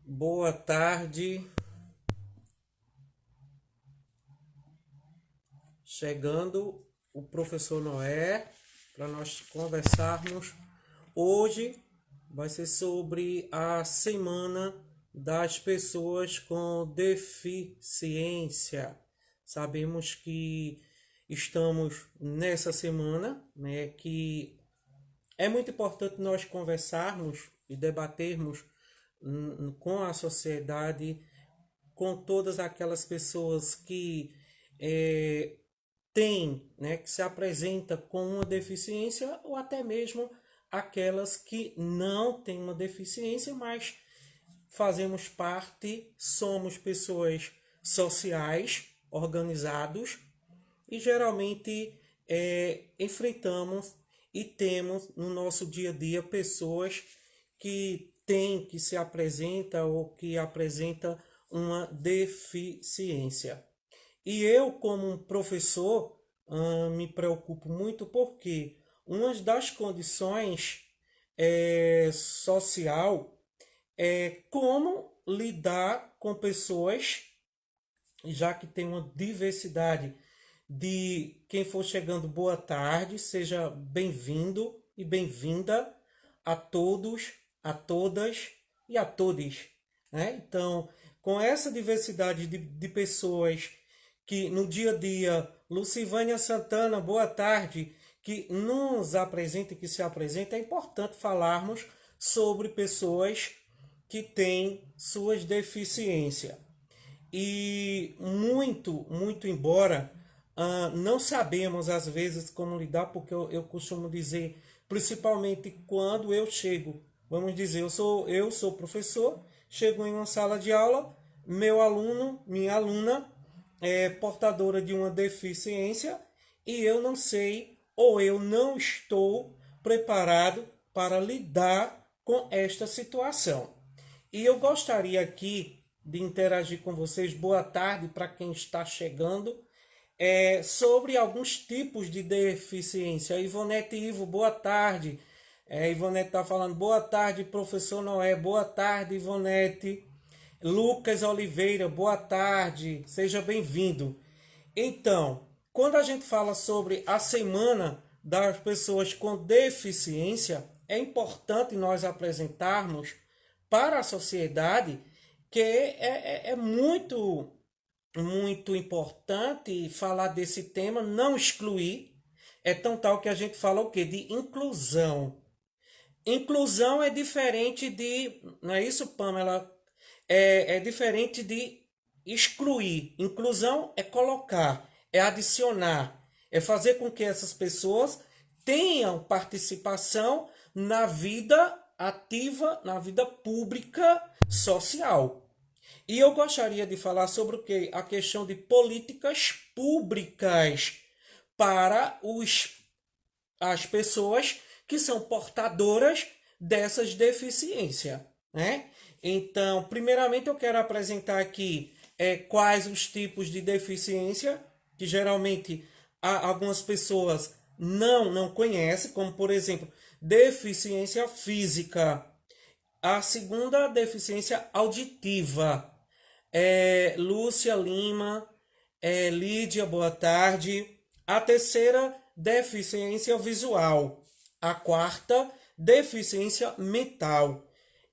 Boa tarde, chegando o professor Noé para nós conversarmos. Hoje vai ser sobre a semana das pessoas com deficiência. Sabemos que estamos nessa semana, né, que é muito importante nós conversarmos e debatermos com a sociedade, com todas aquelas pessoas que é, têm, né, que se apresenta com uma deficiência ou até mesmo aquelas que não têm uma deficiência, mas fazemos parte, somos pessoas sociais, organizados e geralmente enfrentamos e temos no nosso dia a dia pessoas que se apresenta ou que apresenta uma deficiência. E eu, como um professor, me preocupo muito porque uma das condições social é como lidar com pessoas, já que tem uma diversidade de quem for chegando, boa tarde, seja bem-vindo e bem-vinda a todos, a todas e a todes, né? Então, com essa diversidade de pessoas que no dia a dia, Lucivânia Santana, boa tarde, que nos apresenta e que se apresenta, é importante falarmos sobre pessoas que têm suas deficiências. E muito embora não sabemos às vezes como lidar, porque eu costumo dizer, principalmente quando eu chego, vamos dizer, eu sou professor, chego em uma sala de aula, meu aluno, minha aluna é portadora de uma deficiência e eu não sei ou eu não estou preparado para lidar com esta situação. E eu gostaria aqui de interagir com vocês. Boa tarde para quem está chegando. Sobre alguns tipos de deficiência. Ivonete Ivo, boa tarde. Ivonete está falando, boa tarde, professor Noé. Boa tarde, Ivonete. Lucas Oliveira, boa tarde. Seja bem-vindo. Então, quando a gente fala sobre a semana das pessoas com deficiência, é importante nós apresentarmos para a sociedade que é muito importante falar desse tema, não excluir. É tão tal que a gente fala o quê? De inclusão. Inclusão é diferente de, não é isso, Pamela? É diferente de excluir. Inclusão é colocar, é adicionar, é fazer com que essas pessoas tenham participação na vida ativa, na vida pública social. E eu gostaria de falar sobre o que? A questão de políticas públicas para as pessoas que são portadoras dessas deficiências, né? Então, primeiramente eu quero apresentar aqui quais os tipos de deficiência que geralmente algumas pessoas não conhecem, como por exemplo, deficiência física. A segunda, deficiência auditiva. Lúcia Lima, Lídia, boa tarde. A terceira, deficiência visual. A quarta, deficiência mental.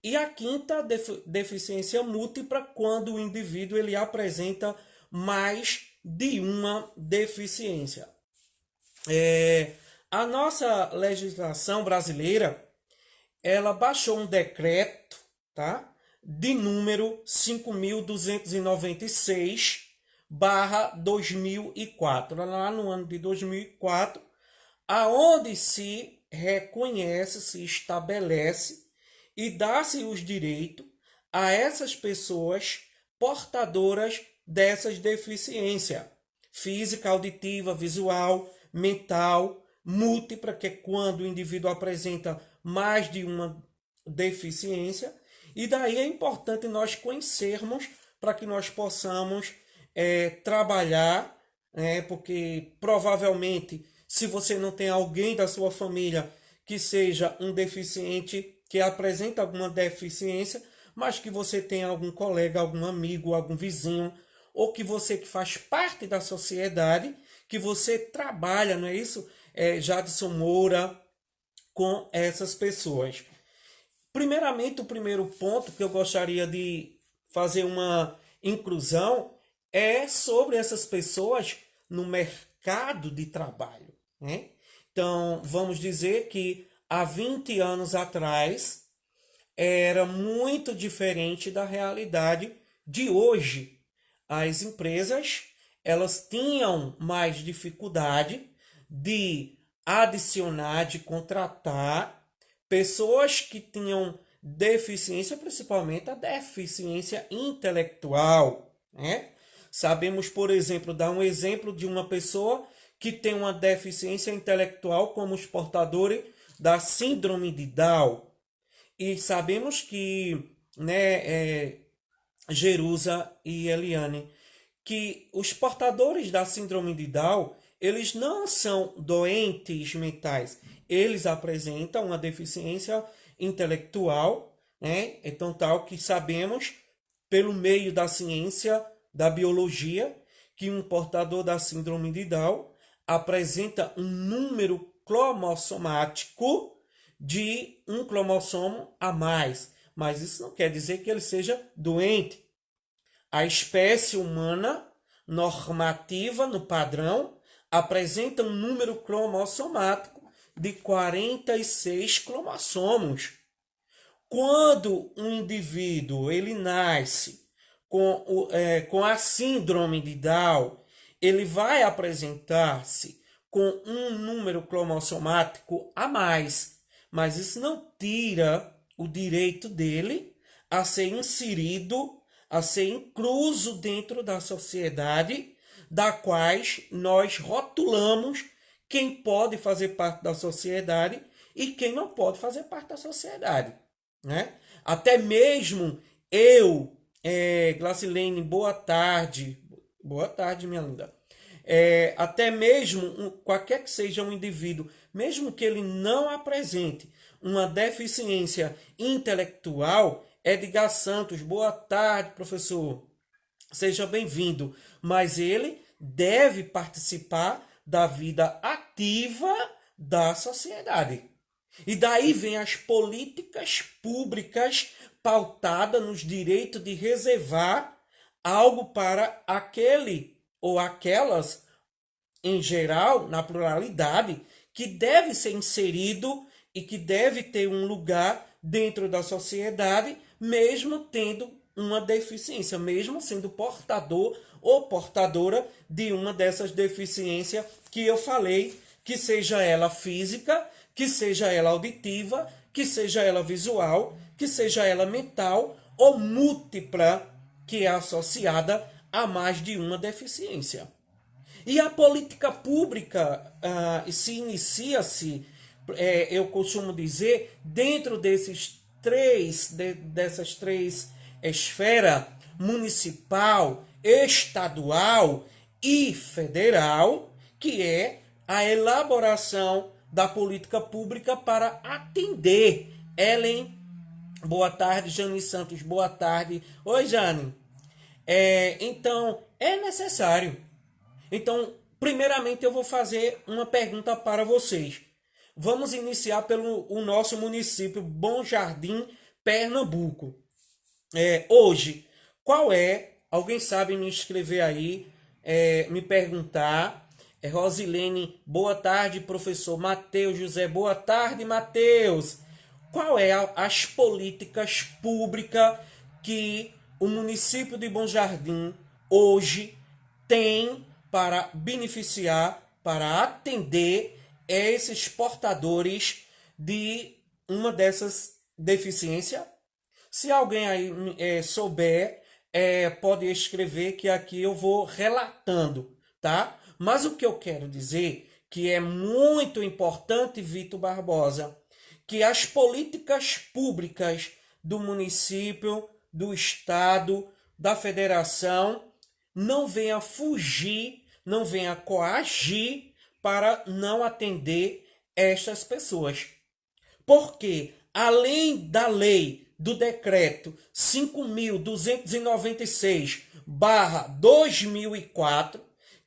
E a quinta, deficiência múltipla, quando o indivíduo ele apresenta mais de uma deficiência. A nossa legislação brasileira, ela baixou um decreto, tá? De número 5.296 barra 2004, lá no ano de 2004, aonde se reconhece, se estabelece e dá-se os direitos a essas pessoas portadoras dessas deficiências física, auditiva, visual, mental, múltipla, que é quando o indivíduo apresenta mais de uma deficiência. E daí é importante nós conhecermos para que nós possamos trabalhar, porque provavelmente, se você não tem alguém da sua família que seja um deficiente, que apresenta alguma deficiência, mas que você tenha algum colega, algum amigo, algum vizinho, ou que você que faz parte da sociedade, que você trabalha, não é isso? Jadson Moura, com essas pessoas. Primeiramente, o primeiro ponto que eu gostaria de fazer uma inclusão é sobre essas pessoas no mercado de trabalho, né? Então, vamos dizer que há 20 anos atrás era muito diferente da realidade de hoje. As empresas, elas tinham mais dificuldade de adicionar, de contratar pessoas que tinham deficiência, principalmente a deficiência intelectual, né? Sabemos, por exemplo, dar um exemplo de uma pessoa que tem uma deficiência intelectual como os portadores da síndrome de Down. E sabemos que, Jerusa e Eliane, que os portadores da síndrome de Down, eles não são doentes mentais, eles apresentam uma deficiência intelectual, né? Então, tal que sabemos, pelo meio da ciência, da biologia, que um portador da síndrome de Down apresenta um número cromossomático de um cromossomo a mais. Mas isso não quer dizer que ele seja doente. A espécie humana normativa no padrão apresenta um número cromossomático de 46 cromossomos. Quando um indivíduo ele nasce com a síndrome de Down, ele vai apresentar-se com um número cromossomático a mais, mas isso não tira o direito dele a ser inserido, a ser incluso dentro da sociedade, da quais nós rotulamos quem pode fazer parte da sociedade e quem não pode fazer parte da sociedade, né? Até mesmo eu, Glacilene, boa tarde, minha linda. Até mesmo qualquer que seja um indivíduo, mesmo que ele não apresente uma deficiência intelectual, Edgar Santos, boa tarde, professor. Seja bem-vindo. Mas ele deve participar da vida ativa da sociedade. E daí vem as políticas públicas pautadas nos direitos de reservar algo para aquele ou aquelas, em geral, na pluralidade, que deve ser inserido e que deve ter um lugar dentro da sociedade, mesmo tendo uma deficiência, mesmo sendo portador ou portadora de uma dessas deficiências que eu falei, que seja ela física, que seja ela auditiva, que seja ela visual, que seja ela mental ou múltipla, que é associada a mais de uma deficiência. E a política pública se inicia-se, eu costumo dizer, dentro dessas três esferas, municipal, estadual e federal, que é a elaboração da política pública para atender. Ellen, boa tarde. Jane Santos, boa tarde. Oi, Jane. Então, é necessário. Então, primeiramente eu vou fazer uma pergunta para vocês. Vamos iniciar pelo o nosso município, Bom Jardim, Pernambuco. Hoje, qual é? Alguém sabe me escrever aí, me perguntar. Rosilene, boa tarde, professor. Matheus José, boa tarde, Matheus. Qual é as políticas públicas que o município de Bom Jardim hoje tem para beneficiar, para atender esses portadores de uma dessas deficiências? Se alguém aí souber, pode escrever que aqui eu vou relatando, tá? Mas o que eu quero dizer que é muito importante, Vitor Barbosa, que as políticas públicas do município, do estado, da federação não venha fugir, não venha coagir para não atender estas pessoas. Porque, além da lei do decreto 5.296/2004,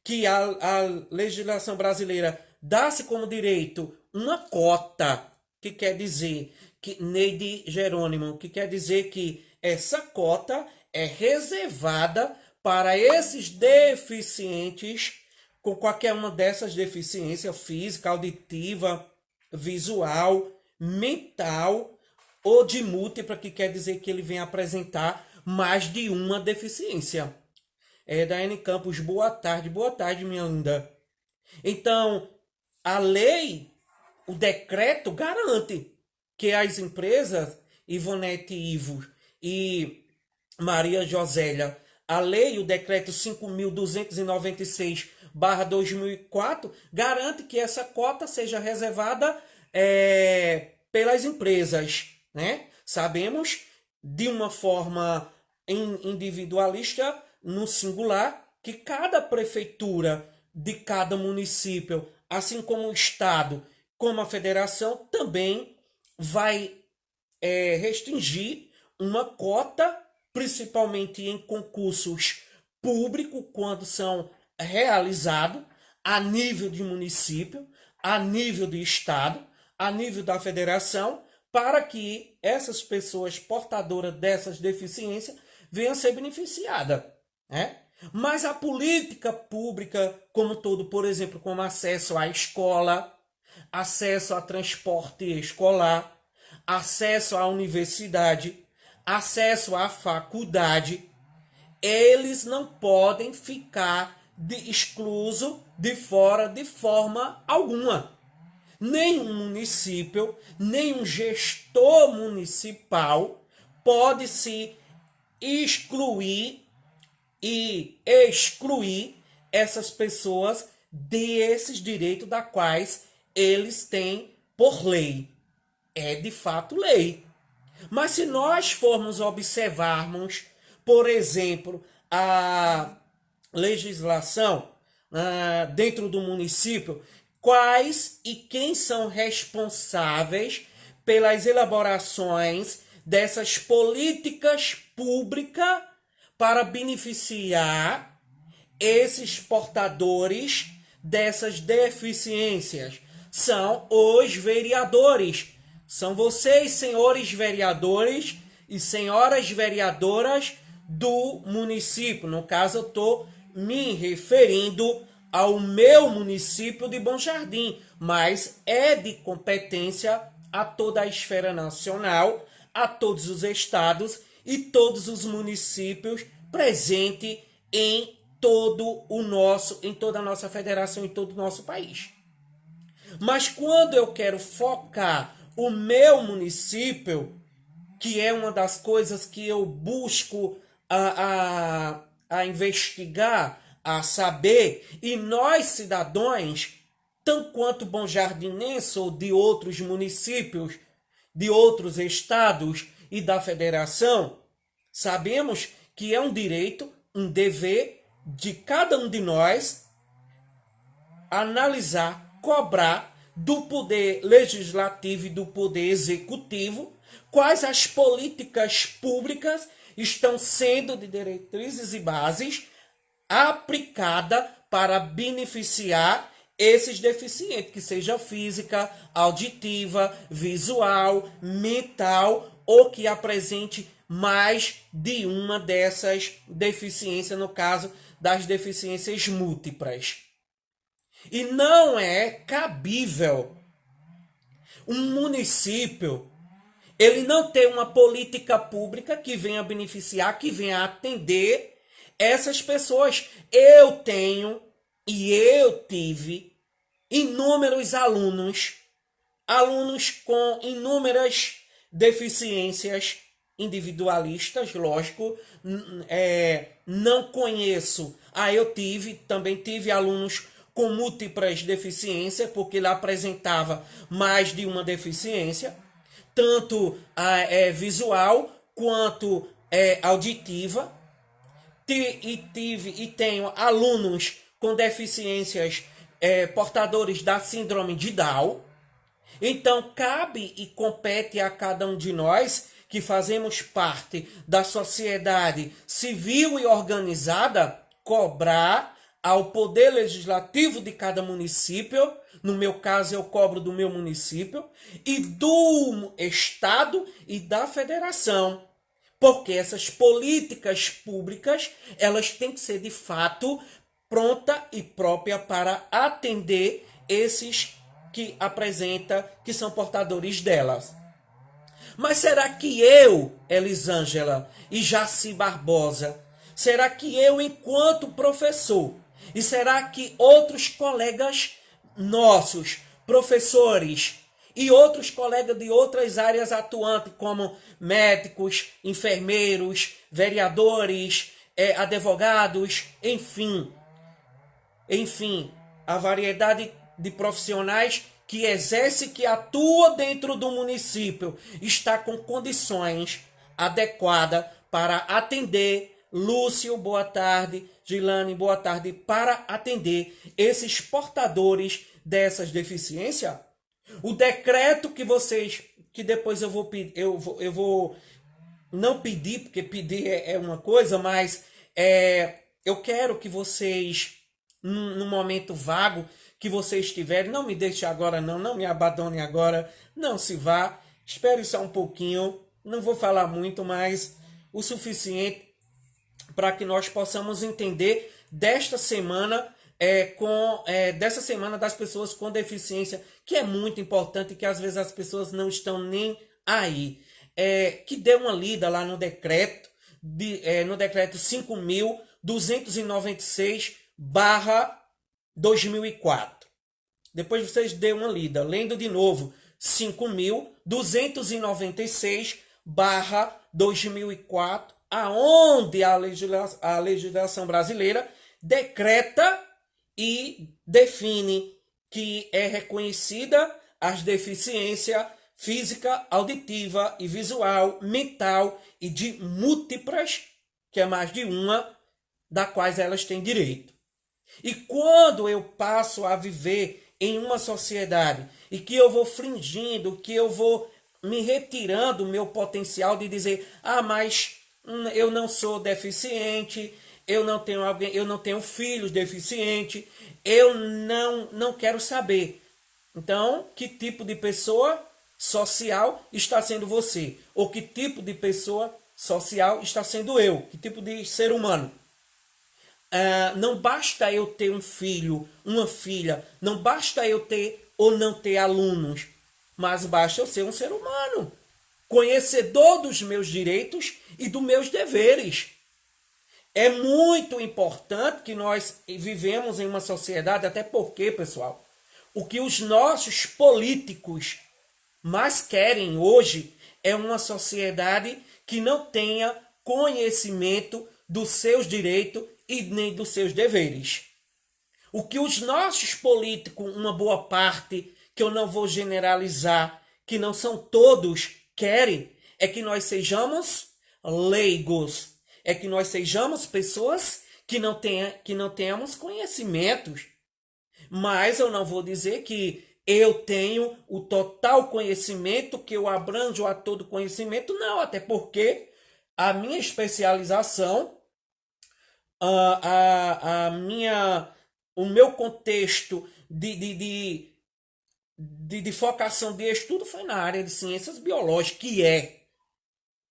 que a legislação brasileira dá-se como direito uma cota, que quer dizer que Neide Jerônimo, que quer dizer que essa cota é reservada para esses deficientes com qualquer uma dessas deficiências física, auditiva, visual, mental ou de múltipla, que quer dizer que ele vem apresentar mais de uma deficiência. Daiane Campos, boa tarde, minha linda. Então, a lei, o decreto garante que as empresas, Ivonete Ivo e Maria Josélia, a lei, o decreto 5.296/2004, garante que essa cota seja reservada pelas empresas, né? Sabemos de uma forma individualista, no singular, que cada prefeitura de cada município, assim como o Estado, como a federação, também vai restringir uma cota, principalmente em concursos públicos, quando são realizados a nível de município, a nível de Estado, a nível da federação, para que essas pessoas portadoras dessas deficiências venham a ser beneficiadas, né? Mas a política pública como todo, por exemplo, como acesso à escola, acesso a transporte escolar, acesso à universidade, acesso à faculdade, eles não podem ficar excluso de fora de forma alguma. Nenhum município, nenhum gestor municipal pode se excluir e excluir essas pessoas desses direitos da quais eles têm por lei. É de fato lei. Mas se nós formos observarmos, por exemplo, a legislação dentro do município, quais e quem são responsáveis pelas elaborações dessas políticas públicas para beneficiar esses portadores dessas deficiências? São os vereadores. São vocês, senhores vereadores e senhoras vereadoras do município. No caso, eu estou me referindo ao meu município de Bom Jardim, mas é de competência a toda a esfera nacional, a todos os estados e todos os municípios presentes em toda a nossa federação, em todo o nosso país. Mas quando eu quero focar o meu município, que é uma das coisas que eu busco a investigar, a saber, e nós, cidadãos, tanto quanto bom-jardinense ou de outros municípios, de outros estados e da federação, sabemos que é um direito, um dever de cada um de nós analisar, cobrar do poder legislativo e do poder executivo quais as políticas públicas estão sendo de diretrizes e bases aplicada para beneficiar esses deficientes, que seja física, auditiva, visual, mental ou que apresente mais de uma dessas deficiências, no caso das deficiências múltiplas. E não é cabível um município ele não ter uma política pública que venha beneficiar, que venha atender essas pessoas. Eu tenho e eu tive inúmeros alunos com inúmeras deficiências individualistas, lógico, não conheço. Eu também tive alunos com múltiplas deficiências, porque ele apresentava mais de uma deficiência, tanto visual quanto auditiva. E tenho alunos com deficiências portadores da síndrome de Down. Então cabe e compete a cada um de nós que fazemos parte da sociedade civil e organizada, cobrar ao poder legislativo de cada município, no meu caso eu cobro do meu município, e do estado e da federação. Porque essas políticas públicas, elas têm que ser de fato pronta e própria para atender esses que apresenta que são portadores delas. Mas será que eu, Elisângela e Jaci Barbosa, será que eu, enquanto professor, e será que outros colegas nossos, professores, e outros colegas de outras áreas atuantes, como médicos, enfermeiros, vereadores, advogados, enfim, a variedade de profissionais que exerce, que atua dentro do município, está com condições adequadas para atender. Lúcio, boa tarde. Gilane, boa tarde. Para atender esses portadores dessas deficiências. O decreto que vocês, que depois eu vou pedir, eu vou não pedir, porque pedir é uma coisa, mas eu quero que vocês, num momento vago que vocês tiverem, não me deixe agora não me abandone agora, não se vá, espere só um pouquinho, não vou falar muito, mas o suficiente para que nós possamos entender desta semana, dessa semana das pessoas com deficiência, que é muito importante, que às vezes as pessoas não estão nem aí. Que dê uma lida lá no decreto, no decreto 5.296/2004. Depois vocês dêem uma lida, lendo de novo, 5.296/2004, aonde a legislação brasileira decreta e define que é reconhecida as deficiências física, auditiva e visual, mental e de múltiplas, que é mais de uma, da quais elas têm direito. E quando eu passo a viver em uma sociedade e que eu vou fingindo, que eu vou me retirando do meu potencial de dizer, mas eu não sou deficiente, eu não tenho filhos deficientes, eu não quero saber. Então, que tipo de pessoa social está sendo você? Ou que tipo de pessoa social está sendo eu? Que tipo de ser humano? Não basta eu ter um filho, uma filha, não basta eu ter ou não ter alunos, mas basta eu ser um ser humano, conhecedor dos meus direitos e dos meus deveres. É muito importante que nós vivemos em uma sociedade, até porque, pessoal, o que os nossos políticos mais querem hoje é uma sociedade que não tenha conhecimento dos seus direitos e nem dos seus deveres. O que os nossos políticos, uma boa parte, que eu não vou generalizar, que não são todos, querem, é que nós sejamos leigos, é que nós sejamos pessoas que não tenhamos conhecimentos. Mas eu não vou dizer que eu tenho o total conhecimento, que eu abranjo a todo conhecimento, não, até porque a minha especialização, o meu contexto de focação de estudo foi na área de ciências biológicas, que é.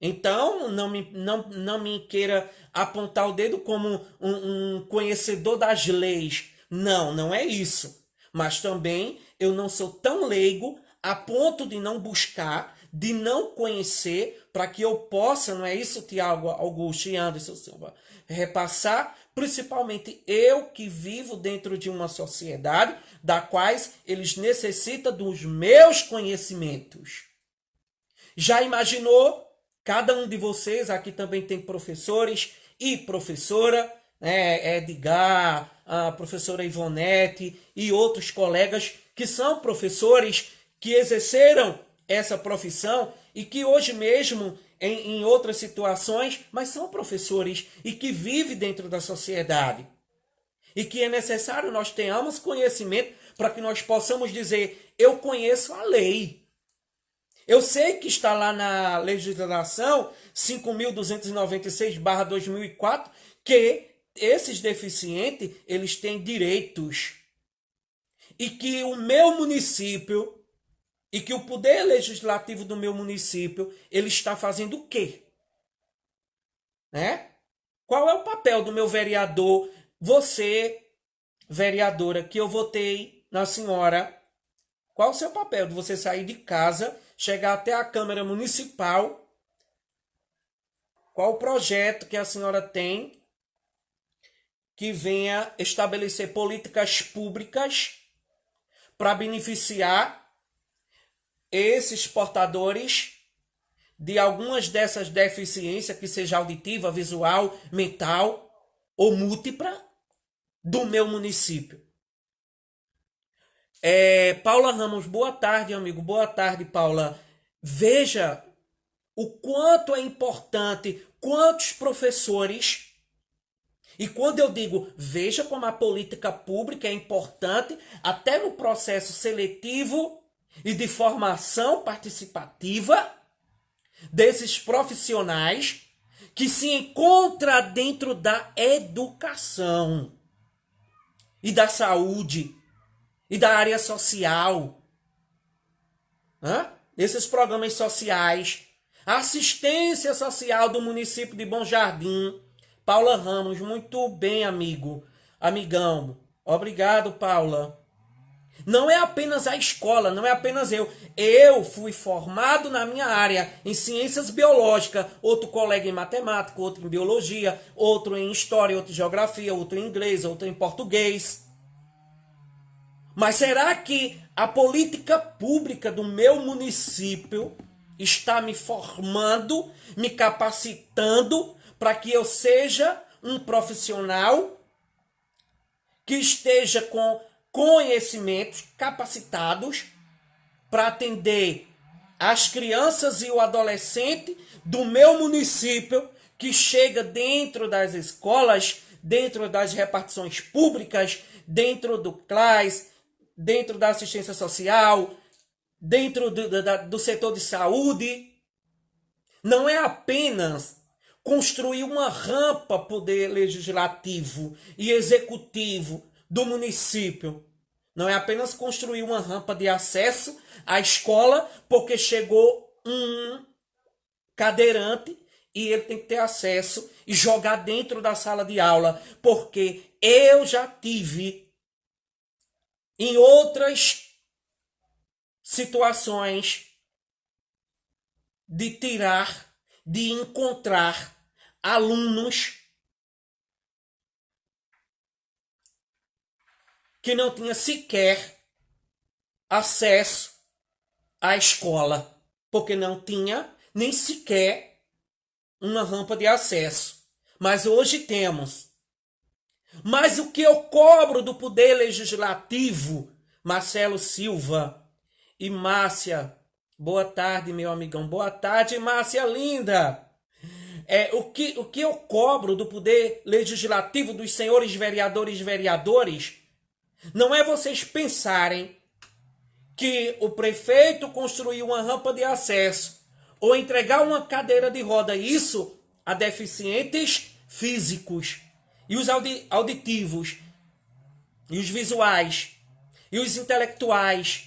Então, não me queira apontar o dedo como um conhecedor das leis. Não é isso. Mas também eu não sou tão leigo a ponto de não buscar, de não conhecer, para que eu possa, não é isso, Tiago, Augusto e Anderson Silva, repassar, principalmente eu que vivo dentro de uma sociedade da quais eles necessitam dos meus conhecimentos. Já imaginou? Cada um de vocês, aqui também tem professores e professora, Edgar, a professora Ivonete e outros colegas que são professores que exerceram essa profissão e que hoje mesmo, em outras situações, mas são professores e que vivem dentro da sociedade. E que é necessário nós tenhamos conhecimento para que nós possamos dizer, eu conheço a lei. Eu sei que está lá na legislação 5.296/2004 que esses deficientes, eles têm direitos. E que o meu município, e que o poder legislativo do meu município, ele está fazendo o quê? Né? Qual é o papel do meu vereador? Você, vereadora, que eu votei na senhora, qual o seu papel de você sair de casa, chegar até a Câmara Municipal? Qual o projeto que a senhora tem que venha estabelecer políticas públicas para beneficiar esses portadores de algumas dessas deficiências, que seja auditiva, visual, mental ou múltipla, do meu município? Paula Ramos, boa tarde, amigo. Boa tarde, Paula. Veja o quanto é importante, quantos professores. E quando eu digo, veja como a política pública é importante, até no processo seletivo e de formação participativa desses profissionais que se encontra dentro da educação e da saúde e da área social. Esses programas sociais, a assistência social do município de Bom Jardim. Paula Ramos, muito bem, amigão. Obrigado, Paula. Não é apenas a escola, não é apenas eu. Eu fui formado na minha área em ciências biológicas, outro colega em matemática, outro em biologia, outro em história, outro em geografia, outro em inglês, outro em português. Mas será que a política pública do meu município está me formando, me capacitando para que eu seja um profissional que esteja com conhecimentos capacitados para atender as crianças e o adolescente do meu município, que chega dentro das escolas, dentro das repartições públicas, dentro do CLAS, dentro da assistência social, dentro do setor de saúde? Não é apenas construir uma rampa poder legislativo e executivo do município. Não é apenas construir uma rampa de acesso à escola porque chegou um cadeirante e ele tem que ter acesso e jogar dentro da sala de aula. Porque eu já tive em outras situações de tirar, de encontrar alunos que não tinham sequer acesso à escola, porque não tinha nem sequer uma rampa de acesso. Mas hoje temos. Mas o que eu cobro do Poder Legislativo, Marcelo Silva e Márcia, boa tarde, meu amigão, boa tarde, Márcia linda. O que eu cobro do Poder Legislativo, dos senhores vereadores e vereadores, não é vocês pensarem que o prefeito construiu uma rampa de acesso ou entregar uma cadeira de roda, isso a deficientes físicos e os auditivos e os visuais e os intelectuais.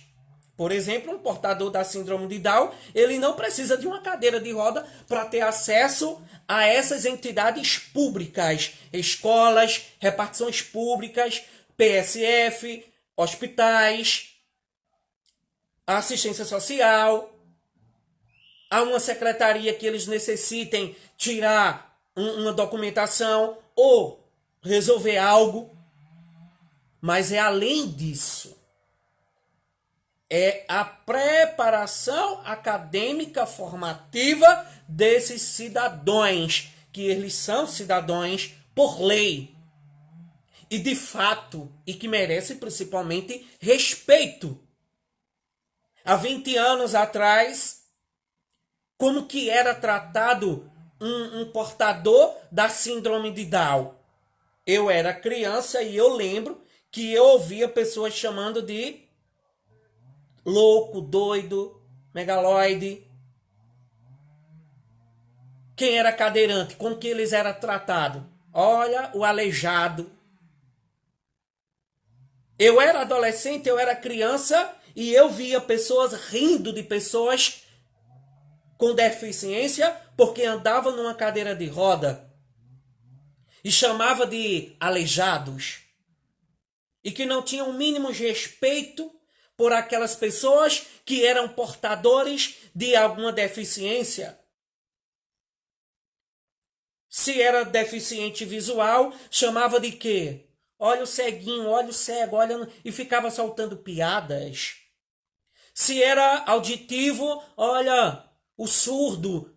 Por exemplo, um portador da síndrome de Down, ele não precisa de uma cadeira de roda para ter acesso a essas entidades públicas, escolas, repartições públicas, PSF, hospitais, assistência social, a uma secretaria que eles necessitem tirar uma documentação ou resolver algo. Mas é além disso. É a preparação acadêmica formativa desses cidadãos, que eles são cidadãos por lei. E de fato, e que merecem principalmente respeito. Há 20 anos atrás, como que era tratado um portador da síndrome de Down? Eu era criança e eu lembro que eu ouvia pessoas chamando de louco, doido, megaloide. Quem era cadeirante? Como que eles eram tratados? Olha, o aleijado. Eu era adolescente, eu era criança e eu via pessoas rindo de pessoas com deficiência porque andavam numa cadeira de roda e chamava de aleijados e que não tinham o mínimo respeito por aquelas pessoas que eram portadores de alguma deficiência. Se era deficiente visual, chamava de quê? Olha o ceguinho, olha o cego, olha... E ficava soltando piadas. Se era auditivo, olha o surdo.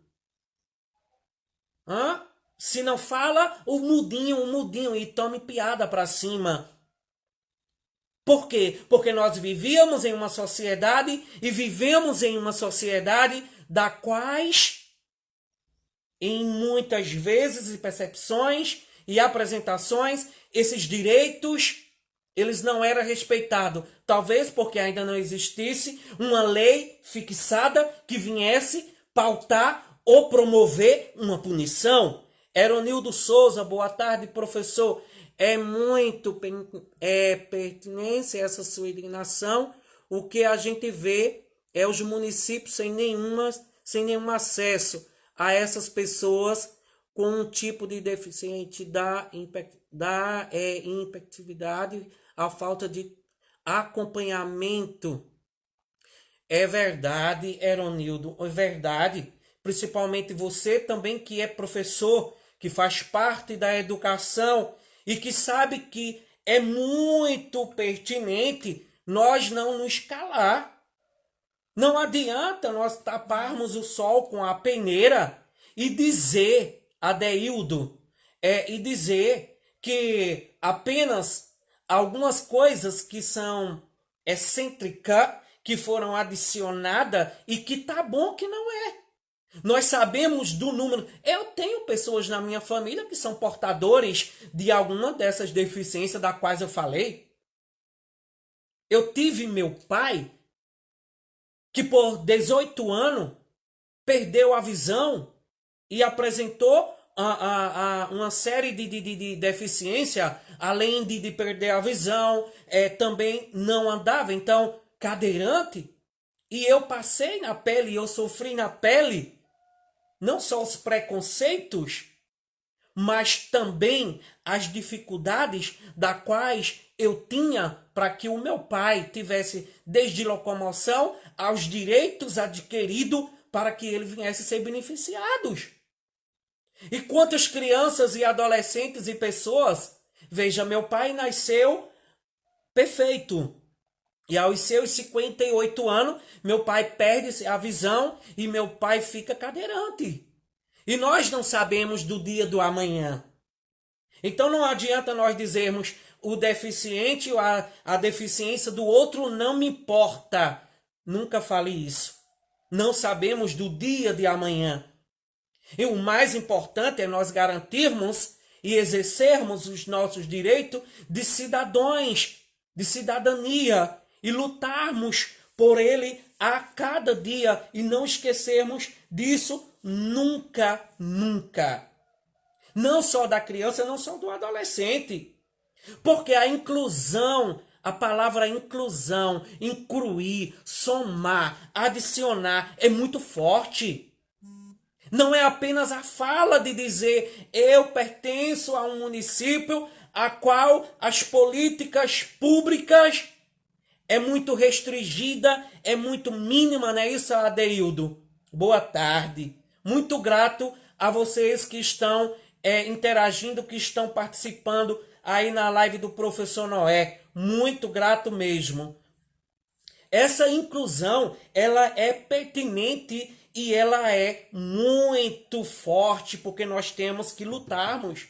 Hã? Se não fala, o mudinho, e tome piada pra cima. Por quê? Porque nós vivíamos em uma sociedade e vivemos em uma sociedade da quais, em muitas vezes e percepções e apresentações, esses direitos eles não eram respeitados. Talvez porque ainda não existisse uma lei fixada que viesse pautar ou promover uma punição. Eronildo Souza, boa tarde, professor. É muito pertinente essa sua indignação. O que a gente vê é os municípios sem nenhum acesso a essas pessoas com um tipo de deficiente da impectividade, a falta de acompanhamento. É verdade, Eronildo, é verdade. Principalmente você também que é professor, que faz parte da educação e que sabe que é muito pertinente nós não nos calar. Não adianta nós taparmos o sol com a peneira e dizer, Adeildo, e dizer que apenas algumas coisas que são excêntricas, que foram adicionadas e que tá bom que não é. Nós sabemos do número. Eu tenho pessoas na minha família que são portadores de alguma dessas deficiências das quais eu falei. Eu tive meu pai que por 18 anos perdeu a visão e apresentou uma série de deficiência, além de perder a visão, também não andava. Então, cadeirante, e eu passei na pele, eu sofri na pele, não só os preconceitos, mas também as dificuldades da quais eu tinha para que o meu pai tivesse desde locomoção aos direitos adquiridos para que ele viesse ser beneficiados. E quantas crianças e adolescentes e pessoas, veja, meu pai nasceu perfeito. E aos seus 58 anos, meu pai perde a visão e meu pai fica cadeirante. E nós não sabemos do dia do amanhã. Então não adianta nós dizermos o deficiente ou a deficiência do outro não me importa. Nunca fale isso. Não sabemos do dia de amanhã. E o mais importante é nós garantirmos e exercermos os nossos direitos de cidadãos, de cidadania, e lutarmos por ele a cada dia e não esquecermos disso nunca, nunca. Não só da criança, não só do adolescente. Porque a inclusão, a palavra inclusão, incluir, somar, adicionar, é muito forte. Não é apenas a fala de dizer eu pertenço a um município a qual as políticas públicas é muito restringida, é muito mínima, não é isso, Adeildo? Boa tarde. Muito grato a vocês que estão interagindo, que estão participando aí na live do professor Noé. Muito grato mesmo. Essa inclusão, ela é pertinente e ela é muito forte, porque nós temos que lutarmos.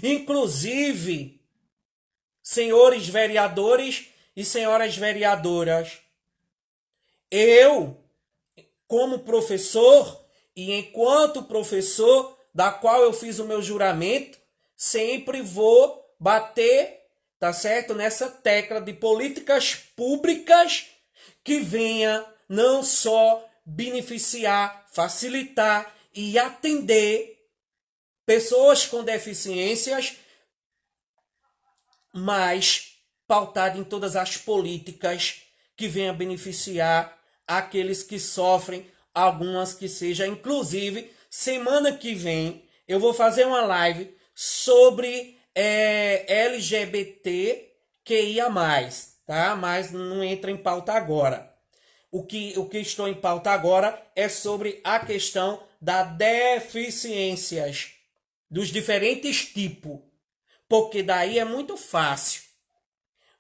Inclusive, senhores vereadores e senhoras vereadoras, eu, como professor, e enquanto professor, da qual eu fiz o meu juramento, sempre vou bater, tá certo, nessa tecla de políticas públicas que venha não só beneficiar, facilitar e atender pessoas com deficiências, mas pautado em todas as políticas que venham a beneficiar aqueles que sofrem, algumas que seja. Inclusive, semana que vem eu vou fazer uma live sobre LGBTQIA+, tá? Mas não entra em pauta agora. O que estou em pauta agora é sobre a questão das deficiências, dos diferentes tipos, porque daí é muito fácil.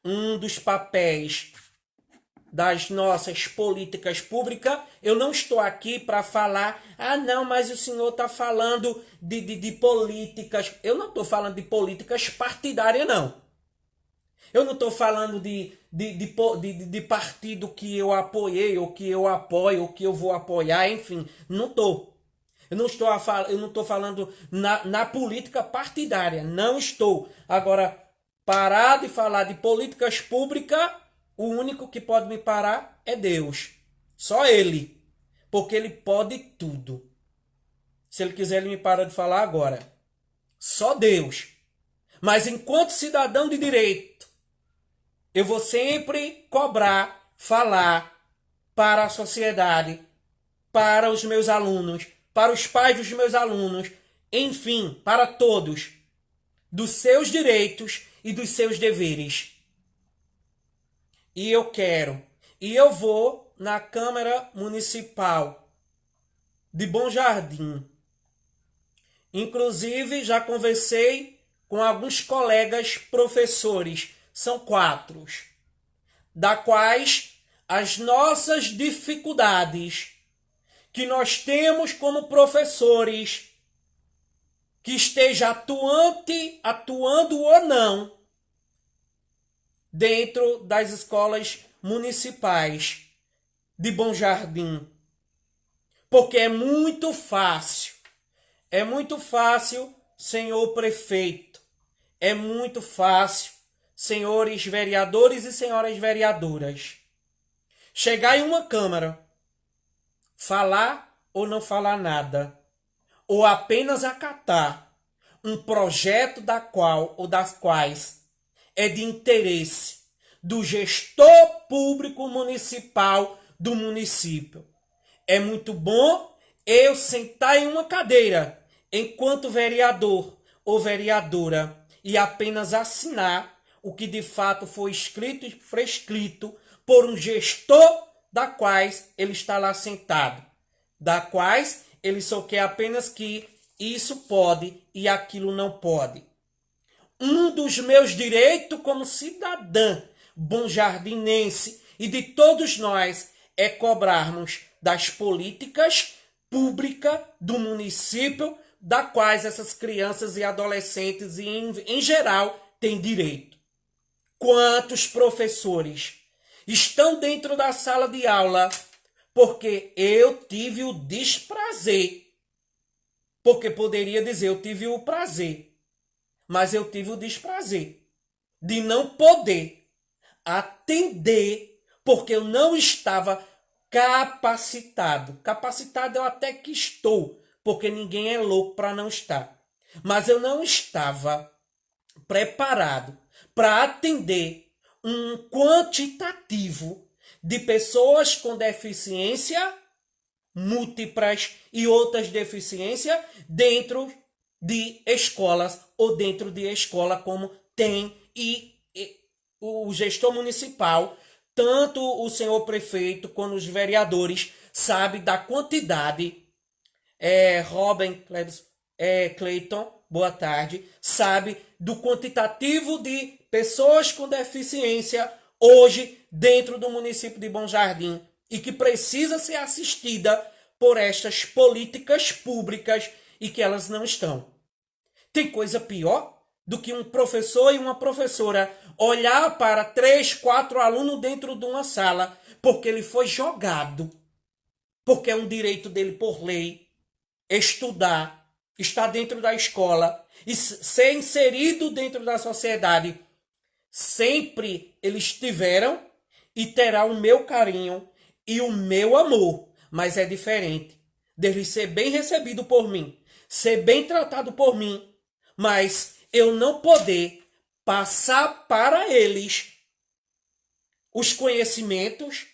Um dos papéis das nossas políticas públicas, eu não estou aqui para falar, não, mas o senhor está falando de políticas. Eu não estou falando de políticas partidárias, não. Eu não estou falando de partido que eu apoiei, ou que eu apoio, ou que eu vou apoiar, enfim, não estou. Eu não estou falando na política partidária, não estou. Agora, parar de falar de políticas públicas, o único que pode me parar é Deus. Só Ele. Porque Ele pode tudo. Se Ele quiser, Ele me para de falar agora. Só Deus. Mas enquanto cidadão de direito, eu vou sempre cobrar, falar para a sociedade, para os meus alunos, para os pais dos meus alunos, enfim, para todos, dos seus direitos e dos seus deveres. E eu vou na Câmara Municipal de Bom Jardim. Inclusive, já conversei com alguns colegas professores, são 4, da quais as nossas dificuldades que nós temos como professores, que esteja atuando ou não, dentro das escolas municipais de Bom Jardim. Porque é muito fácil, senhor prefeito, é muito fácil, senhores vereadores e senhoras vereadoras, chegar em uma Câmara, falar ou não falar nada, ou apenas acatar um projeto da qual ou das quais é de interesse do gestor público municipal do município. É muito bom eu sentar em uma cadeira enquanto vereador ou vereadora e apenas assinar o que de fato foi escrito e prescrito por um gestor da quais ele está lá sentado, da quais ele só quer apenas que isso pode e aquilo não pode. Um dos meus direitos como cidadã bonjardinense e de todos nós é cobrarmos das políticas públicas do município, da quais essas crianças e adolescentes e em geral têm direito. Quantos professores estão dentro da sala de aula porque eu tive o desprazer, porque poderia dizer eu tive o prazer, mas eu tive o desprazer de não poder atender porque eu não estava capacitado. Capacitado eu até que estou, porque ninguém é louco para não estar. Mas eu não estava preparado para atender um quantitativo de pessoas com deficiência múltiplas e outras deficiências dentro de escolas ou dentro de escola como tem e o gestor municipal, tanto o senhor prefeito quanto os vereadores, sabe da quantidade. Robin Clayton, boa tarde, sabe do quantitativo de pessoas com deficiência hoje dentro do município de Bom Jardim e que precisa ser assistida por estas políticas públicas e que elas não estão. Tem coisa pior do que um professor e uma professora olhar para 3, 4 alunos dentro de uma sala porque ele foi jogado, porque é um direito dele por lei estudar, estar dentro da escola e ser inserido dentro da sociedade. Sempre eles tiveram e terá o meu carinho e o meu amor, mas é diferente dele ser bem recebido por mim, ser bem tratado por mim, mas eu não poder passar para eles os conhecimentos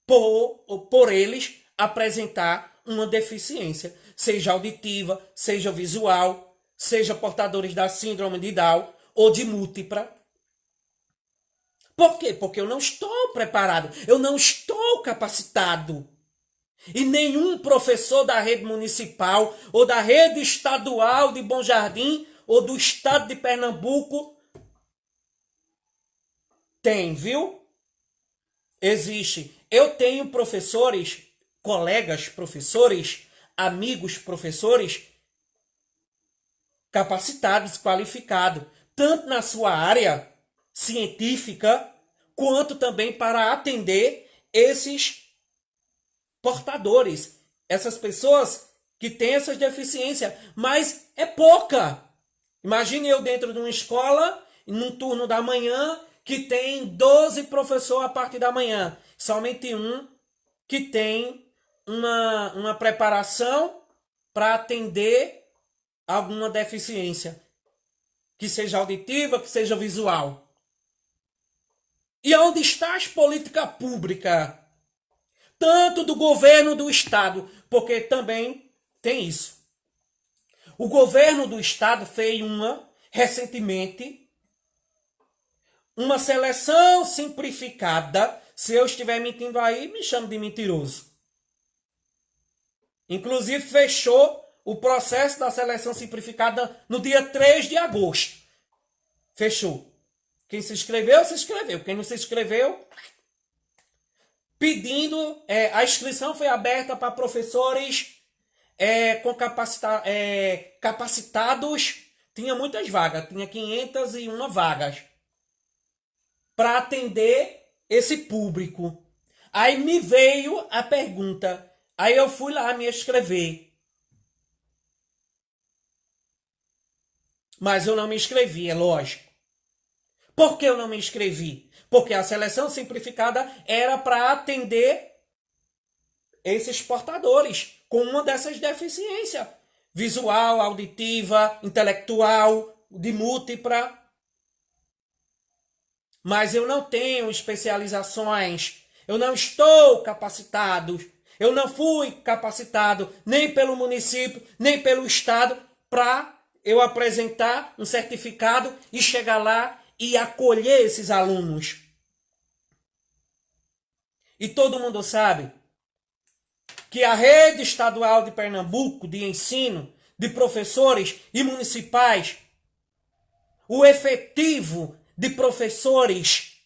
por eles apresentar uma deficiência, seja auditiva, seja visual, seja portadores da síndrome de Down ou de múltipla. Por quê? Porque eu não estou preparado, eu não estou capacitado. E nenhum professor da rede municipal ou da rede estadual de Bom Jardim ou do estado de Pernambuco tem, viu? Existe. Eu tenho professores, colegas professores, amigos professores capacitados, qualificados, tanto na sua área científica, quanto também para atender esses portadores, essas pessoas que têm essas deficiências, mas é pouca. Imagine eu dentro de uma escola, num turno da manhã, que tem 12 professores a partir da manhã. Somente um que tem uma preparação para atender alguma deficiência, que seja auditiva, que seja visual. E onde está as políticas públicas? Tanto do governo do estado, porque também tem isso. O governo do estado fez recentemente, uma seleção simplificada. Se eu estiver mentindo aí, me chame de mentiroso. Inclusive, fechou o processo da seleção simplificada no dia 3 de agosto. Fechou. Quem se inscreveu, se inscreveu. Quem não se inscreveu, pedindo... a inscrição foi aberta para professores capacitados. Tinha muitas vagas. Tinha 501 vagas para atender esse público. Aí me veio a pergunta. Aí eu fui lá me inscrever. Mas eu não me inscrevi, é lógico. Por que eu não me inscrevi? Porque a seleção simplificada era para atender esses portadores com uma dessas deficiências. Visual, auditiva, intelectual, de múltipla. Mas eu não tenho especializações, eu não estou capacitado, eu não fui capacitado nem pelo município, nem pelo estado para eu apresentar um certificado e chegar lá e acolher esses alunos. E todo mundo sabe que a rede estadual de Pernambuco de ensino de professores e municipais, o efetivo de professores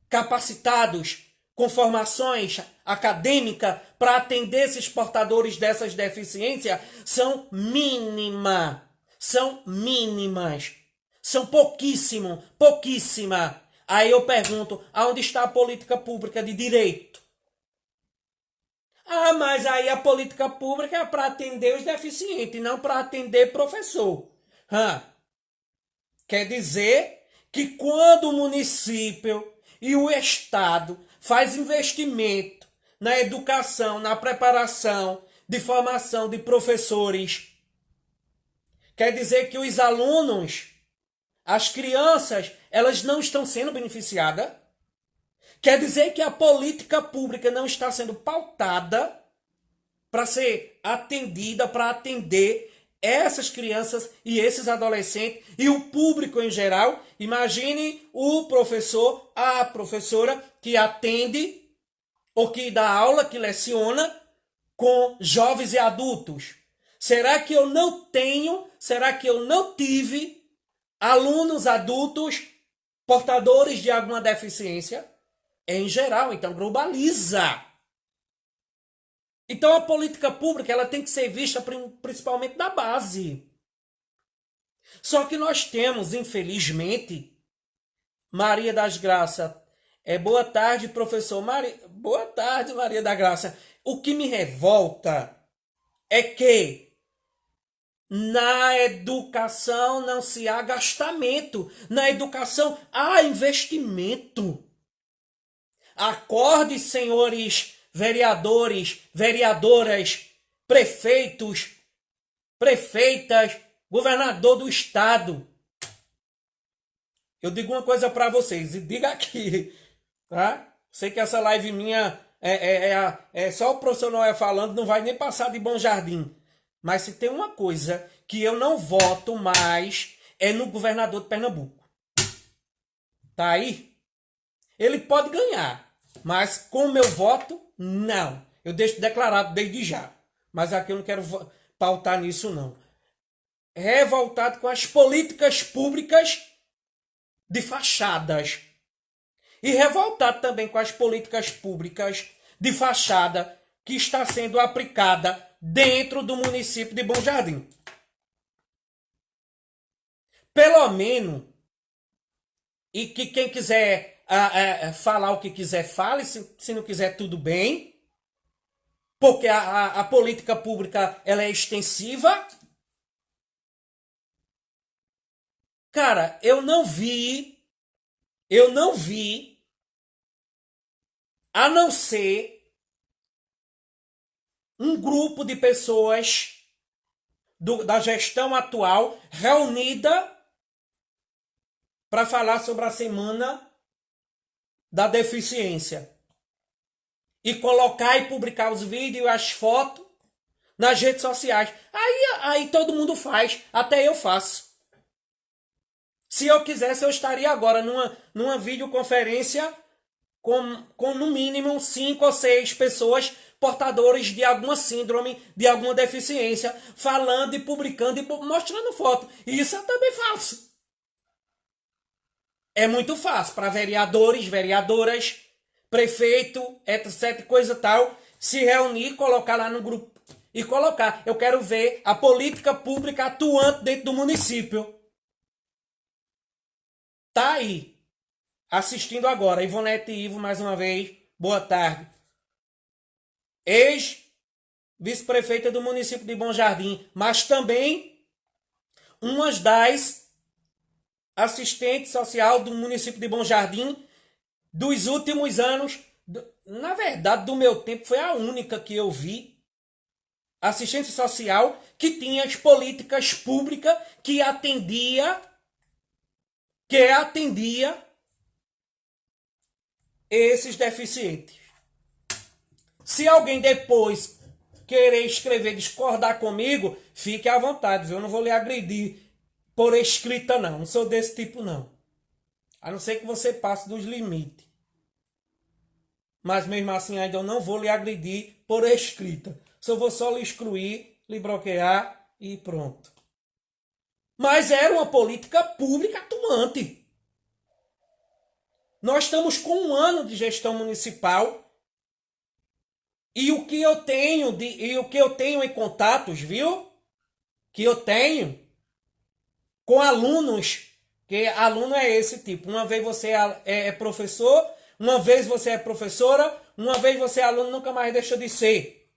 capacitados com formações acadêmicas para atender esses portadores dessas deficiências são mínimas. São mínimas. São pouquíssima. Aí eu pergunto, aonde está a política pública de direito? Ah, mas aí a política pública é para atender os deficientes, não para atender professor. Quer dizer que quando o município e o estado faz investimento na educação, na preparação de formação de professores, quer dizer que os alunos, as crianças, elas não estão sendo beneficiadas. Quer dizer que a política pública não está sendo pautada para ser atendida, para atender essas crianças e esses adolescentes e o público em geral. Imagine o professor, a professora que atende ou que dá aula, que leciona com jovens e adultos. Será que eu não tive alunos adultos portadores de alguma deficiência? É em geral, então globaliza. Então a política pública ela tem que ser vista principalmente da base. Só que nós temos, infelizmente, Maria das Graças. Boa tarde, professor. Boa tarde, Maria da Graça. O que me revolta é que na educação não se há gastamento. Na educação há investimento. Acorde, senhores vereadores, vereadoras, prefeitos, prefeitas, governador do estado. Eu digo uma coisa para vocês, e diga aqui, tá? Sei que essa live minha é só o professor Noé falando, não vai nem passar de Bom Jardim. Mas se tem uma coisa que eu não voto mais, é no governador de Pernambuco. Tá aí? Ele pode ganhar, mas com o meu voto, não. Eu deixo declarado desde já. Mas aqui eu não quero pautar nisso, não. Revoltado com as políticas públicas de fachadas. E revoltado também com as políticas públicas de fachada que está sendo aplicada dentro do município de Bom Jardim. Pelo menos, e que quem quiser falar o que quiser, fale, se não quiser, tudo bem, porque a política pública ela é extensiva. Cara, eu não vi, a não ser um grupo de pessoas da gestão atual reunida para falar sobre a semana da deficiência. E colocar e publicar os vídeos e as fotos nas redes sociais. Aí todo mundo faz, até eu faço. Se eu quisesse, eu estaria agora numa videoconferência com no mínimo 5 ou 6 pessoas portadores de alguma síndrome, de alguma deficiência, falando e publicando e mostrando foto. E isso eu também faço. É muito fácil para vereadores, vereadoras, prefeito, etc, coisa tal, se reunir, colocar lá no grupo e colocar. Eu quero ver a política pública atuante dentro do município. Tá aí, assistindo agora, Ivonete e Ivo, mais uma vez, boa tarde. Ex-vice-prefeita do município de Bom Jardim, mas também umas das assistentes social do município de Bom Jardim dos últimos anos. Na verdade, do meu tempo, foi a única que eu vi assistente social que tinha as políticas públicas que atendia esses deficientes. Se alguém depois querer escrever, discordar comigo, fique à vontade. Eu não vou lhe agredir por escrita, não. Não sou desse tipo, não. A não ser que você passe dos limites. Mas mesmo assim, ainda eu não vou lhe agredir por escrita. Só vou só lhe excluir, lhe bloquear e pronto. Mas era uma política pública atuante. Nós estamos com um ano de gestão municipal e o que eu tenho em contatos, viu? Que eu tenho com alunos, que aluno é esse tipo. Uma vez você é professor, uma vez você é professora, uma vez você é aluno, nunca mais deixa de ser.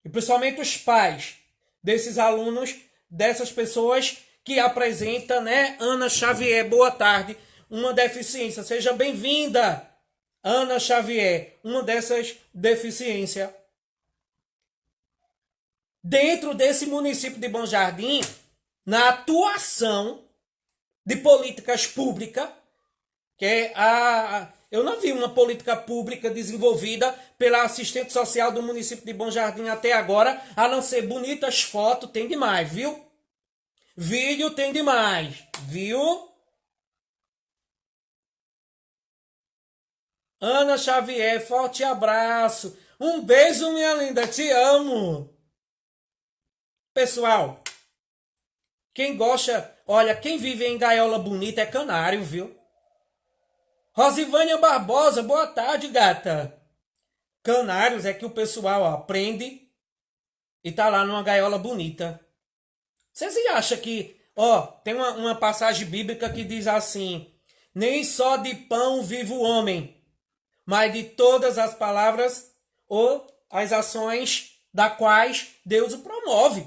E principalmente os pais desses alunos, dessas pessoas que apresenta, né? Ana Xavier, boa tarde, uma deficiência. Seja bem-vinda, Ana Xavier, uma dessas deficiências. Dentro desse município de Bom Jardim, na atuação de políticas públicas, que é eu não vi uma política pública desenvolvida pela assistente social do município de Bom Jardim até agora, a não ser bonitas fotos, tem demais, viu? Vídeo tem demais, viu? Ana Xavier, forte abraço. Um beijo, minha linda, te amo. Pessoal, quem gosta, olha, quem vive em gaiola bonita é canário, viu? Rosivânia Barbosa, boa tarde, gata. Canários é que o pessoal aprende e tá lá numa gaiola bonita. Vocês acham que, tem uma passagem bíblica que diz assim: nem só de pão vive o homem, mas de todas as palavras ou as ações da quais Deus o promove.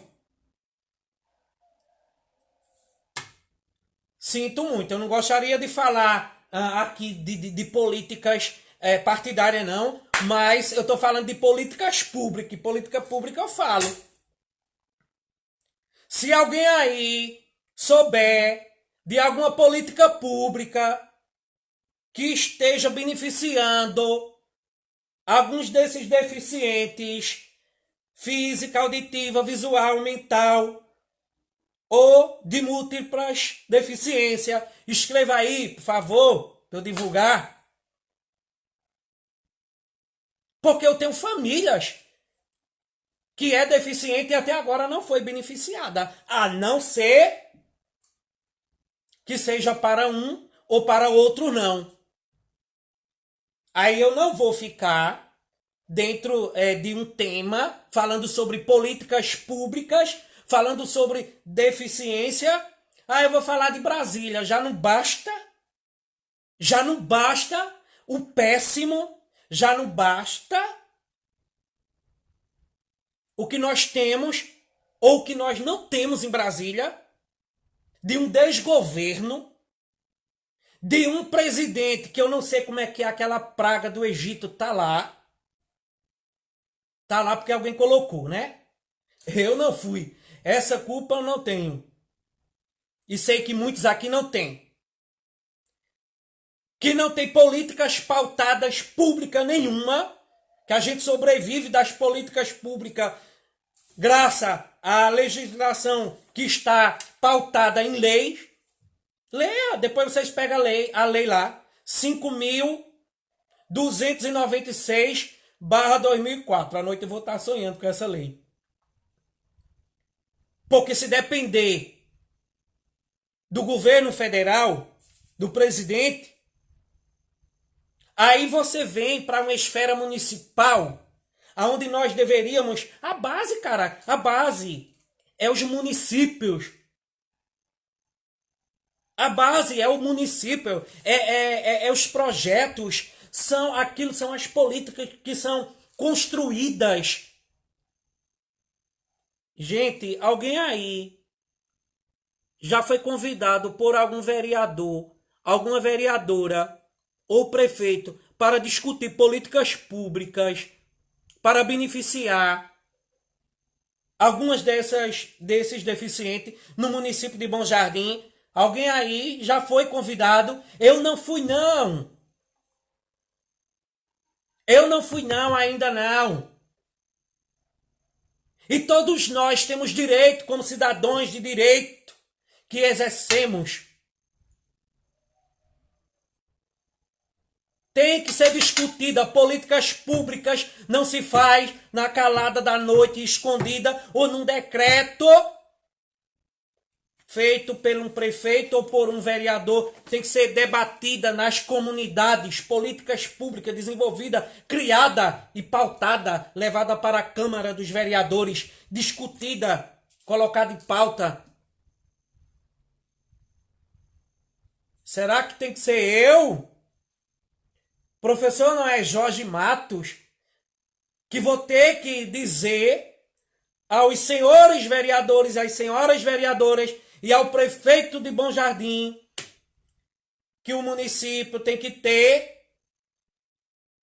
Sinto muito, eu não gostaria de falar aqui de políticas partidárias, não, mas eu estou falando de políticas públicas. E política pública eu falo. Se alguém aí souber de alguma política pública que esteja beneficiando alguns desses deficientes, física, auditiva, visual, mental, ou de múltiplas deficiências, escreva aí, por favor, para eu divulgar. Porque eu tenho famílias que é deficiente e até agora não foi beneficiada, a não ser que seja para um ou para outro não. Aí eu não vou ficar dentro de um tema falando sobre políticas públicas, falando sobre deficiência. Eu vou falar de Brasília. Já não basta o péssimo, já não basta o que nós temos ou o que nós não temos em Brasília, de um desgoverno, de um presidente que eu não sei como é que é aquela praga do Egito tá lá. Tá lá porque alguém colocou, né? Eu não fui. Essa culpa eu não tenho. E sei que muitos aqui não têm. Que não tem políticas pautadas pública nenhuma. Que a gente sobrevive das políticas públicas graças à legislação que está pautada em leis. Leia, depois vocês pegam a lei lá. 5.296/2004. À noite eu vou estar sonhando com essa lei. Porque se depender do governo federal, do presidente, aí você vem para uma esfera municipal, aonde nós deveríamos... A base, cara, a base é os municípios. A base é o município, é os projetos, são as políticas que são construídas. Gente, alguém aí já foi convidado por algum vereador, alguma vereadora ou prefeito para discutir políticas públicas para beneficiar algumas desses deficientes no município de Bom Jardim? Alguém aí já foi convidado? Eu não fui não. Eu não fui não, ainda não. E todos nós temos direito, como cidadãos de direito, que exercemos. Tem que ser discutida. Políticas públicas não se faz na calada da noite, escondida, ou num decreto feito por um prefeito ou por um vereador. Tem que ser debatida nas comunidades, políticas públicas desenvolvida, criada e pautada, levada para a Câmara dos Vereadores, discutida, colocada em pauta. Será que tem que ser eu, professor não é Jorge Matos, que vou ter que dizer aos senhores vereadores, às senhoras vereadoras e ao prefeito de Bom Jardim que o município tem que ter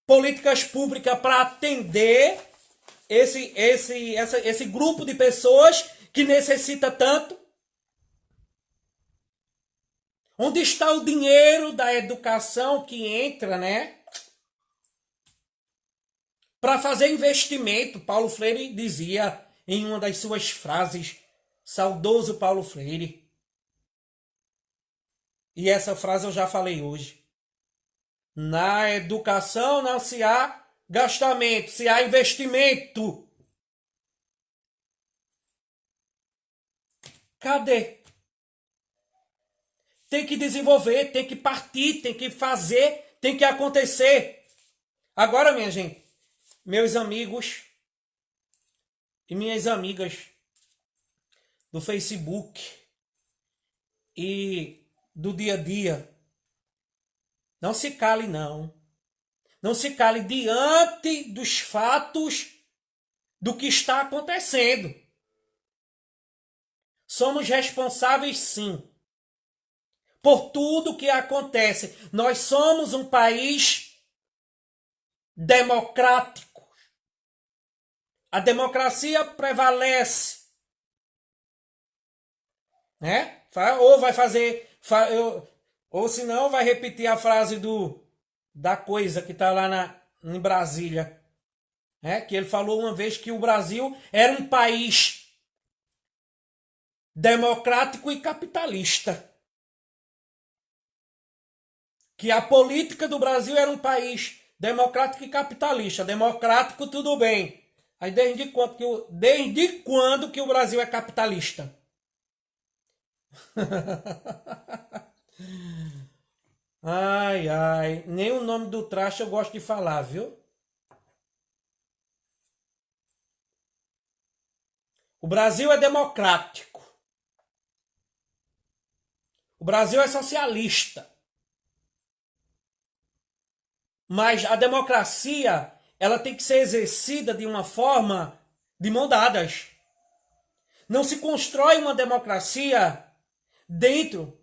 políticas públicas para atender esse grupo de pessoas que necessita tanto? Onde está o dinheiro da educação que entra, né? Para fazer investimento. Paulo Freire dizia em uma das suas frases, saudoso Paulo Freire. E essa frase eu já falei hoje. Na educação não se há gastamento, se há investimento. Cadê? Tem que desenvolver, tem que partir, tem que fazer, tem que acontecer. Agora, minha gente, meus amigos e minhas amigas do Facebook e do dia a dia, não se cale não. Não se cale diante dos fatos do que está acontecendo. Somos responsáveis sim por tudo que acontece. Nós somos um país democrático. A democracia prevalece, né? Ou vai fazer, ou se não vai repetir a frase da coisa que está lá em Brasília, né? Que ele falou uma vez que o Brasil era um país democrático e capitalista. Que a política do Brasil era um país democrático e capitalista. Democrático, tudo bem. Aí desde quando que o Brasil é capitalista? Ai, ai. Nem o nome do traste eu gosto de falar, viu? O Brasil é democrático. O Brasil é socialista. Mas a democracia, ela tem que ser exercida de uma forma de mão dadas. Não se constrói uma democracia dentro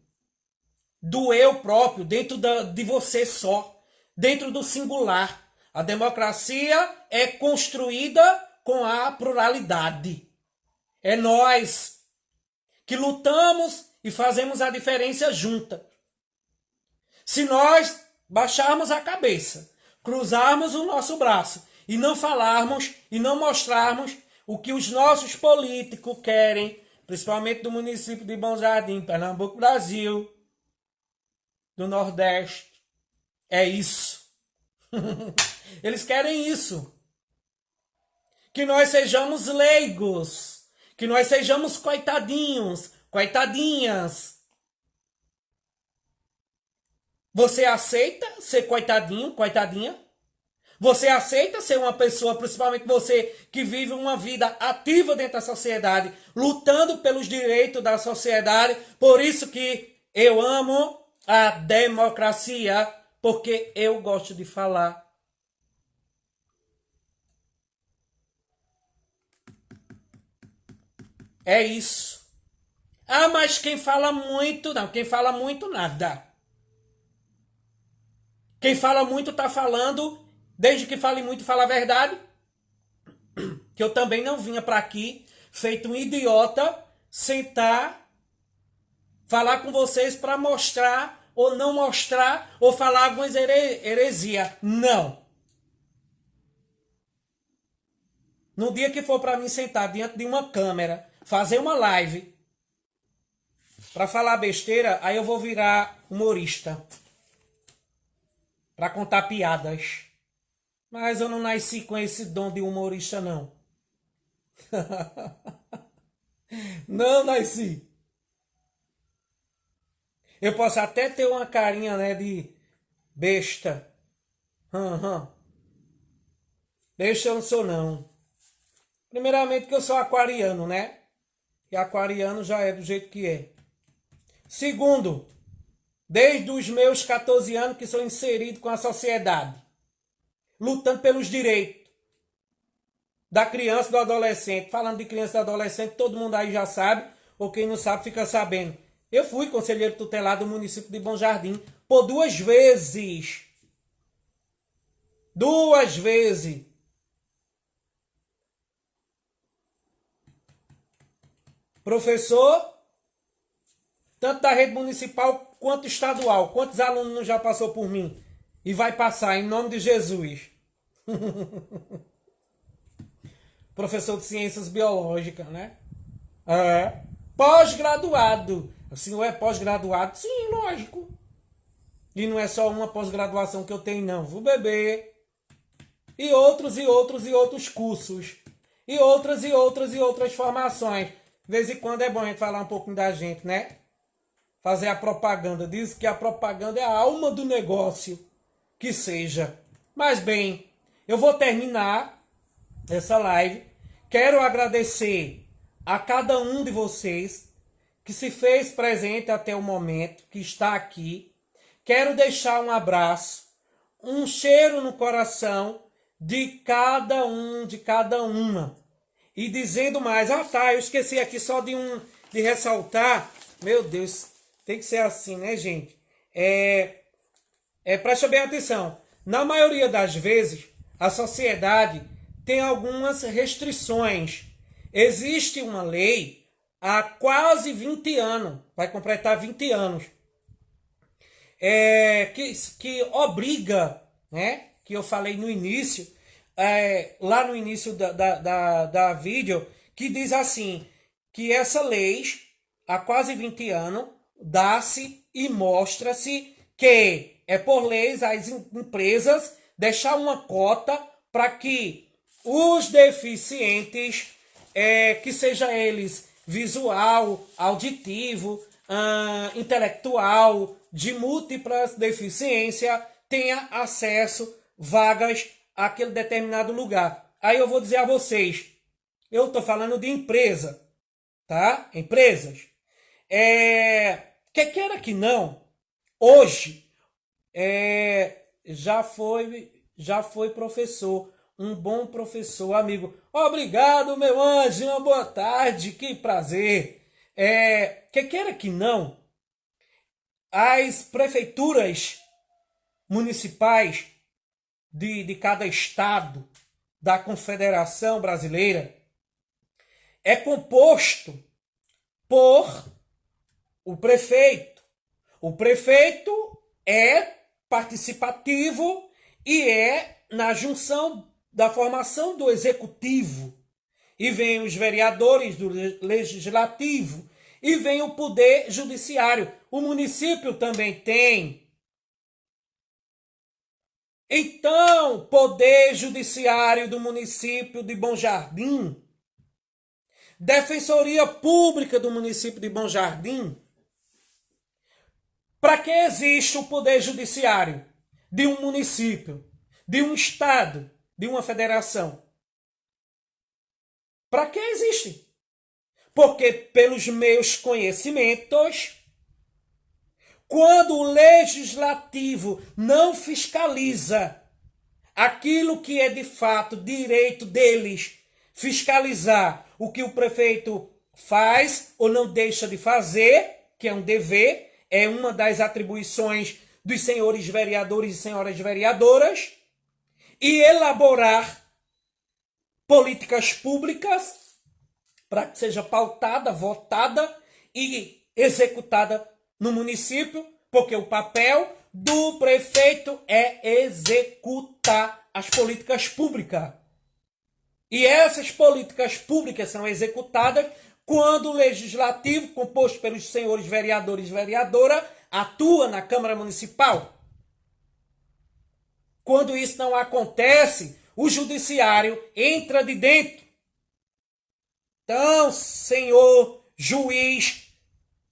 do eu próprio, dentro de você só, dentro do singular. A democracia é construída com a pluralidade. É nós que lutamos e fazemos a diferença junta. Se nós baixarmos a cabeça, cruzarmos o nosso braço e não falarmos e não mostrarmos o que os nossos políticos querem, principalmente do município de Bom Jardim, Pernambuco, Brasil, do Nordeste, é isso. Eles querem isso. Que nós sejamos leigos, que nós sejamos coitadinhos, coitadinhas. Você aceita ser coitadinho, coitadinha? Você aceita ser uma pessoa, principalmente você que vive uma vida ativa dentro da sociedade, lutando pelos direitos da sociedade? Por isso que eu amo a democracia, porque eu gosto de falar. É isso. Ah, mas quem fala muito, não. Quem fala muito, nada. Quem fala muito tá falando, desde que fale muito, fala a verdade. Que eu também não vinha para aqui, feito um idiota, sentar, falar com vocês para mostrar, ou não mostrar, ou falar algumas heresia. Não. No dia que for para mim sentar diante de uma câmera, fazer uma live, para falar besteira, aí eu vou virar humorista. Para contar piadas. Mas eu não nasci com esse dom de humorista, não. Não nasci. Eu posso até ter uma carinha, né, de besta. Besta eu não sou, não. Primeiramente que eu sou aquariano, né? E aquariano já é do jeito que é. Segundo, desde os meus 14 anos que sou inserido com a sociedade, lutando pelos direitos da criança e do adolescente. Falando de criança e adolescente, todo mundo aí já sabe, ou quem não sabe fica sabendo. Eu fui conselheiro tutelar do município de Bom Jardim por 2 vezes. 2 vezes. Professor, tanto da rede municipal quanto estadual. Quantos alunos não já passou por mim? E vai passar, em nome de Jesus. Professor de ciências biológicas, né? É. Pós-graduado. O senhor é pós-graduado? Sim, lógico. E não é só uma pós-graduação que eu tenho, não. Vou beber. E outros cursos. E outras formações. De vez em quando é bom a gente falar um pouquinho da gente, né? Fazer a propaganda. Diz que a propaganda é a alma do negócio. Que seja. Mas bem, eu vou terminar essa live. Quero agradecer a cada um de vocês que se fez presente até o momento, que está aqui. Quero deixar um abraço, um cheiro no coração de cada um, de cada uma. E dizendo mais, eu esqueci aqui só de ressaltar, meu Deus, Tem que ser assim, né, gente? Preste bem atenção. Na maioria das vezes, a sociedade tem algumas restrições. Existe uma lei há quase 20 anos, vai completar 20 anos, que obriga, né? Que eu falei no início, lá no início da vídeo, que diz assim, que essa lei, há quase 20 anos, dá-se e mostra-se que é por leis as empresas deixar uma cota para que os deficientes, que seja eles visual, auditivo, intelectual, de múltiplas deficiência, tenha acesso vagas àquele determinado lugar. Aí eu vou dizer a vocês, eu estou falando de empresa, tá? Empresas. Quer queira que não, hoje já foi professor, um bom professor, amigo. Obrigado, meu anjo, uma boa tarde, que prazer. Quer queira que não, as prefeituras municipais de cada estado da Confederação Brasileira é composto por o prefeito. O prefeito é participativo e é na junção da formação do executivo. E vem os vereadores do legislativo e vem o poder judiciário. O município também tem. Então, poder judiciário do município de Bom Jardim, Defensoria Pública do município de Bom Jardim. Para que existe o poder judiciário de um município, de um estado, de uma federação? Para que existe? Porque, pelos meus conhecimentos, quando o legislativo não fiscaliza aquilo que é de fato direito deles, fiscalizar o que o prefeito faz ou não deixa de fazer, que é um dever, é uma das atribuições dos senhores vereadores e senhoras vereadoras, e elaborar políticas públicas para que seja pautada, votada e executada no município, porque o papel do prefeito é executar as políticas públicas. E essas políticas públicas são executadas quando o legislativo, composto pelos senhores vereadores e vereadora, atua na Câmara Municipal. Quando isso não acontece, o judiciário entra de dentro. Então, senhor juiz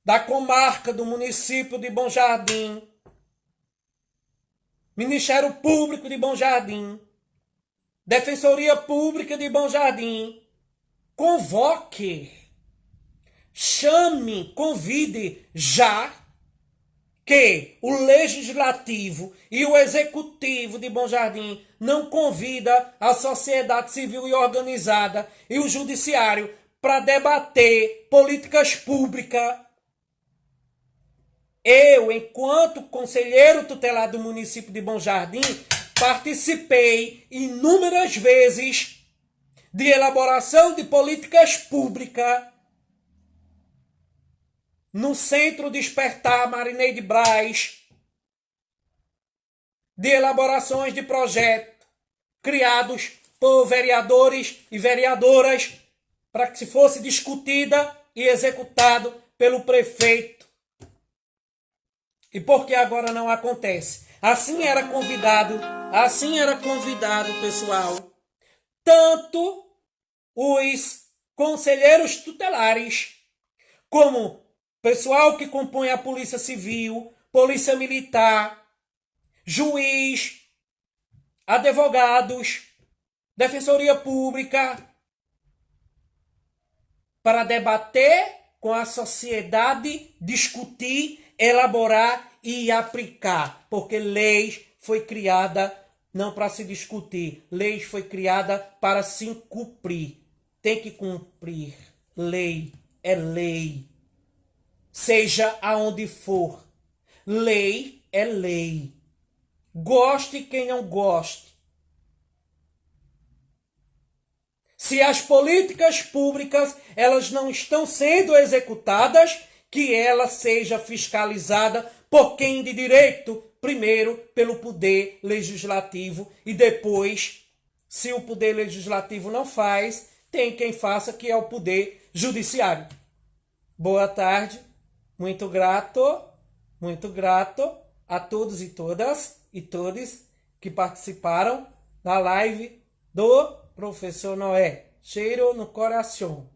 da comarca do município de Bom Jardim, Ministério Público de Bom Jardim, Defensoria Pública de Bom Jardim, convoque, chame, convide já que o legislativo e o executivo de Bom Jardim não convida a sociedade civil e organizada e o judiciário para debater políticas públicas. Eu, enquanto conselheiro tutelar do município de Bom Jardim, participei inúmeras vezes de elaboração de políticas públicas no Centro Despertar Marineide Braz, de elaborações de projetos criados por vereadores e vereadoras para que se fosse discutida e executado pelo prefeito. E por que agora não acontece? Assim era convidado, pessoal, tanto os conselheiros tutelares, como pessoal que compõe a Polícia Civil, Polícia Militar, juiz, advogados, Defensoria Pública, para debater com a sociedade, discutir, elaborar e aplicar, porque lei foi criada não para se discutir, lei foi criada para se cumprir. Tem que cumprir. Lei é lei. seja aonde for. Lei é lei. Goste quem não goste. Se as políticas públicas elas não estão sendo executadas, que ela seja fiscalizada por quem de direito, primeiro pelo poder legislativo e depois, se o poder legislativo não faz, tem quem faça, que é o poder judiciário. Boa tarde, muito grato a todos e todas que participaram da live do Professor Noé. Cheiro no coração.